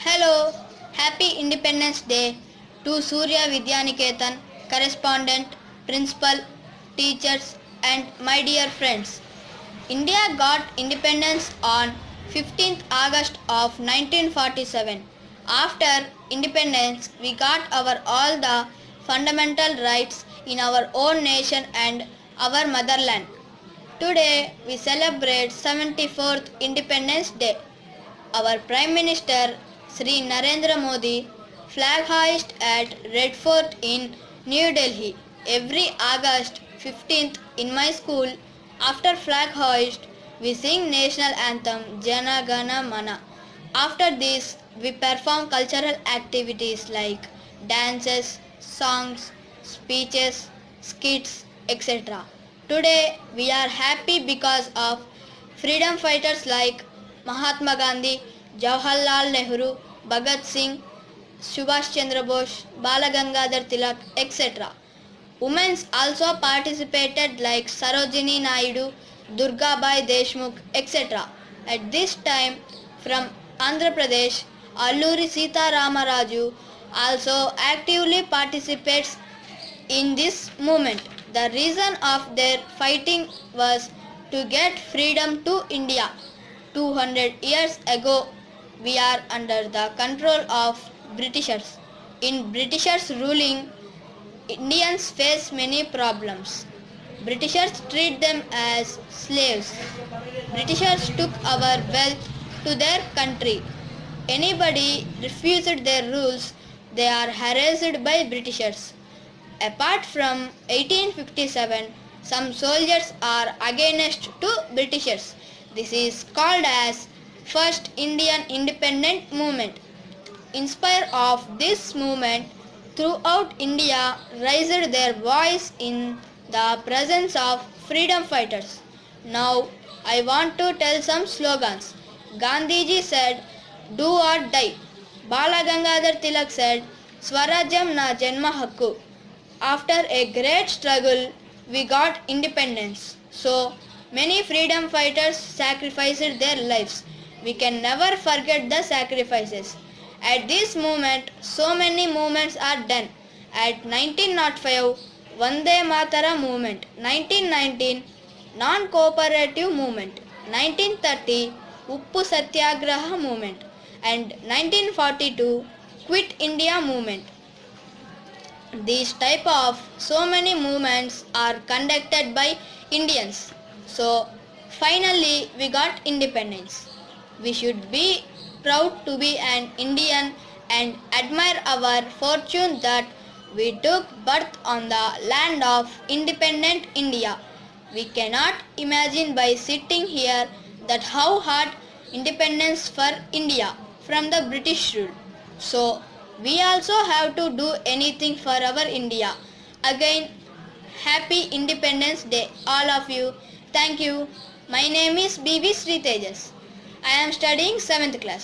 Hello, happy Independence Day to Surya Vidyaniketan, correspondent, principal, teachers, and my dear friends. India got independence on 15th August of 1947. After independence, we got our all the fundamental rights in our own nation and our motherland. Today we celebrate 74th Independence Day. Our Prime Minister Sri Narendra Modi flag hoist at Red Fort in New Delhi. Every August 15th in my school, after flag hoist, we sing national anthem Jana Gana Mana. After this, we perform cultural activities like dances, songs, speeches, skits, etc. Today, we are happy because of freedom fighters like Mahatma Gandhi, Jawaharlal Nehru, Bhagat Singh, Subhash Chandra Bose, Balagangadhar Tilak, etc. Women also participated like Sarojini Naidu, Durgabai Deshmukh, etc. At this time, from Andhra Pradesh, Alluri Sita Ramaraju also actively participates in this movement. The reason of their fighting was to get freedom to India. 200 years ago, we are under the control of Britishers. In Britishers ruling, Indians face many problems. Britishers treat them as slaves. Britishers took our wealth to their country. Anybody refused their rules, they are harassed by Britishers. Apart from 1857, some soldiers are against to Britishers. This is called as First Indian Independent Movement. In spite of this movement, throughout India raised their voice in the presence of freedom fighters. Now I want to tell some slogans. Gandhiji said, "Do or die." Bala Gangadhar Tilak said, "Swarajyam na Janma Hakku." After a great struggle, we got independence. So many freedom fighters sacrificed their lives. We can never forget the sacrifices. At this moment, so many movements are done. At 1905, Vande Matara movement. 1919, non-cooperative movement. 1930, Uppu Satyagraha movement. And 1942, Quit India movement. These type of so many movements are conducted by Indians. So finally we got independence. We should be proud to be an Indian and admire our fortune that we took birth on the land of independent India. We cannot imagine by sitting here that how hard independence for India from the British rule. So we also have to do anything for our India. Again, happy Independence Day all of you. Thank you. My name is BB Sri Tejas. I am studying 7th class.